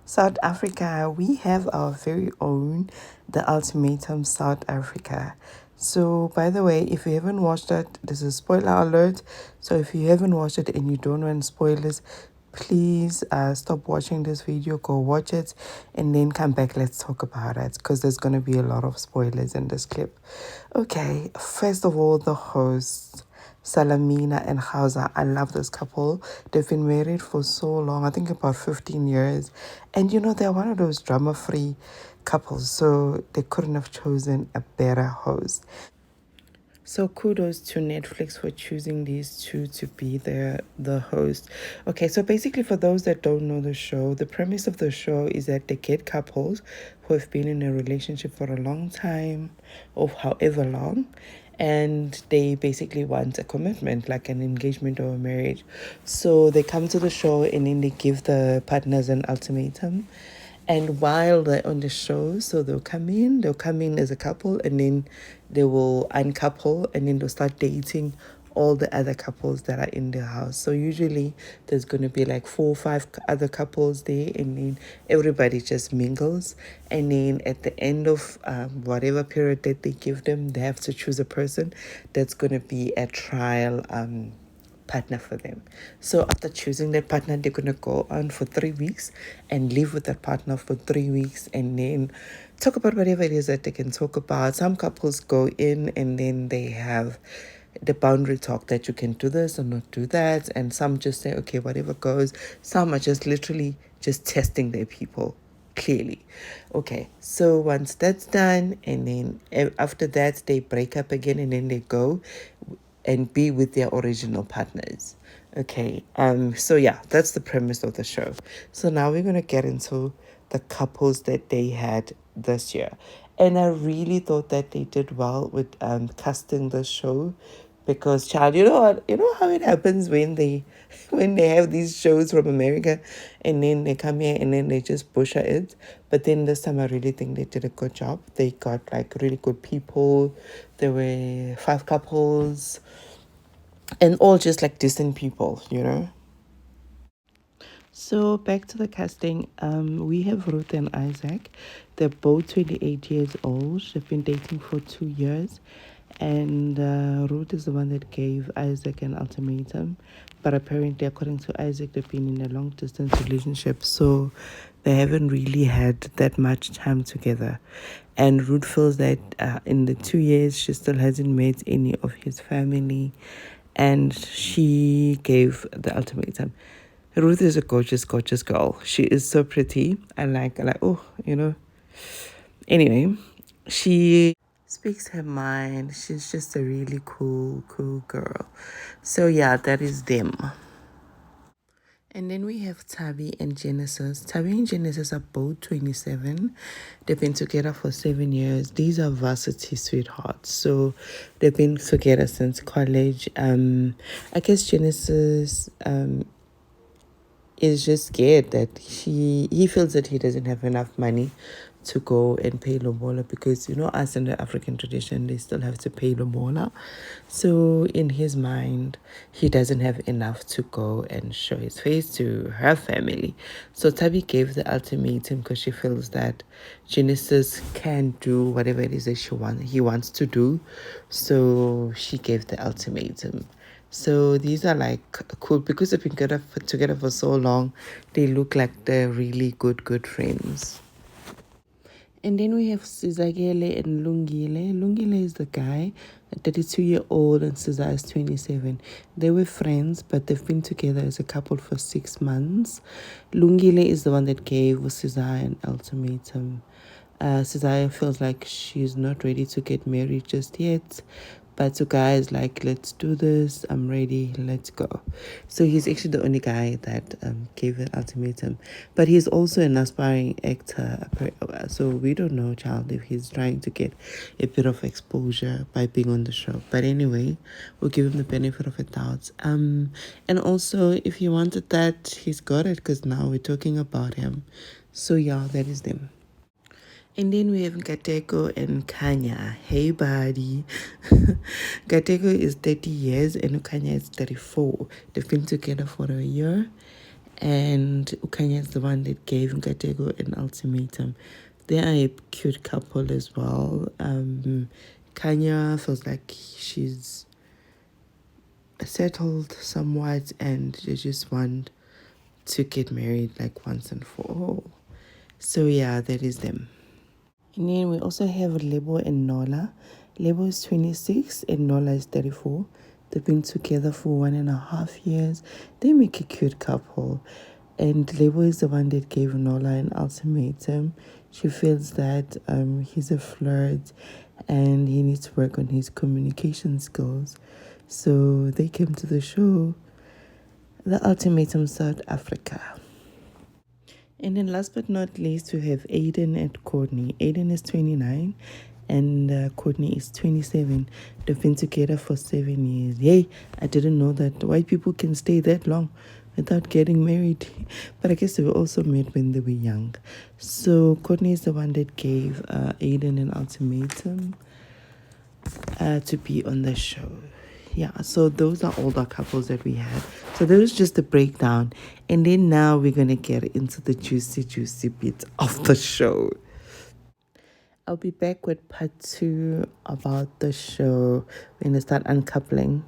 South Africa, we have our very own The Ultimatum South Africa. So, by the way, if you haven't watched it, this is spoiler alert. So, if you haven't watched it and you don't want spoilers, please stop watching this video, go watch it, and then come back. Let's talk about it because there's going to be a lot of spoilers in this clip. Okay, first of all, the hosts. Salamina and Hausa. I love this couple. They've been married for so long, I think about 15 years. And you know, they're one of those drama free couples, so they couldn't have chosen a better host. So kudos to Netflix for choosing these two to be the host. Okay, so basically for those that don't know the show, the premise of the show is that they get couples who have been in a relationship for a long time or however long, and they basically want a commitment like an engagement or a marriage. So they come to the show and then they give the partners an ultimatum, and while they're on the show, so they'll come in as a couple, and then they will uncouple, and then they'll start dating all the other couples that are in the house. So usually there's going to be like 4 or 5 other couples there, and then everybody just mingles. And then at the end of whatever period that they give them, they have to choose a person that's going to be a trial partner for them. So after choosing that partner, they're gonna go on for 3 weeks and live with that partner for 3 weeks, and then talk about whatever it is that they can talk about. Some couples go in and then they have the boundary talk that you can do this or not do that, and some just say okay, whatever goes. Some are just literally just testing their people clearly. Okay, so once that's done, and then after that they break up again, and then they go and be with their original partners. Okay, so yeah, that's the premise of the show. So now we're gonna get into the couples that they had this year. And I really thought that they did well with casting the show, because child, you know what, you know how it happens when they when they have these shows from America and then they come here and then they just butcher it. But then this time I really think they did a good job. They got like really good people. There were 5 couples and all just like decent people, you know. So back to the casting. We have Ruth and Isaac. They're both 28 years old. They've been dating for 2 years, and Ruth is the one that gave Isaac an ultimatum. But apparently, according to Isaac, they've been in a long distance relationship, so they haven't really had that much time together. And Ruth feels that in the 2 years, she still hasn't met any of his family, and she gave the ultimatum. Ruth is a gorgeous, gorgeous girl. She is so pretty. Oh, you know. Anyway, she speaks her mind. She's just a really cool, cool girl. So yeah, that is them. And then we have Tabby and Genesis. Tabby and Genesis are both 27. They've been together for 7 years. These are varsity sweethearts. So they've been together since college. I guess Genesis is just scared that he feels that he doesn't have enough money to go and pay lobola, because you know us in the African tradition they still have to pay lobola. So in his mind he doesn't have enough to go and show his face to her family. So Tabi gave the ultimatum because she feels that Genesis can do whatever it is that he wants to do. So she gave the ultimatum. So these are like cool because they've been together for so long. They look like they're really good friends. And then we have Sizagele and Lungile. Lungile is the guy, a 32-year-old, and Cesar is 27. They were friends, but they've been together as a couple for 6 months. Lungile is the one that gave Cesar an ultimatum. Cesar feels like she's not ready to get married just yet. But the guy is like, let's do this. I'm ready. Let's go. So he's actually the only guy that gave an ultimatum. But he's also an aspiring actor. So we don't know, child, if he's trying to get a bit of exposure by being on the show. But anyway, we'll give him the benefit of the doubt. And also, if he wanted that, he's got it, because now we're talking about him. So yeah, that is them. And then we have Gateko and Kanya. Hey, buddy. Gateko is 30 years and Kanya is 34. They've been together for a year. And Ukanya is the one that gave Nkateko an ultimatum. They are a cute couple as well. Kanya feels like she's settled somewhat and they just want to get married like once and for all. So yeah, that is them. And then we also have Lebo and Nola. Lebo is 26 and Nola is 34. They've been together for 1.5 years. They make a cute couple. And Lebo is the one that gave Nola an ultimatum. She feels that he's a flirt and he needs to work on his communication skills. So they came to the show, The Ultimatum South Africa. And then last but not least, we have Aiden and Courtney. Aiden is 29 and Courtney is 27. They've been together for 7 years. Yay, I didn't know that white people can stay that long without getting married. But I guess they were also met when they were young. So Courtney is the one that gave Aiden an ultimatum to be on the show. Yeah, so those are all the couples that we had. So that was just a breakdown. And then now we're going to get into the juicy bit of the show. I'll be back with part 2 about the show. We're going to start uncoupling.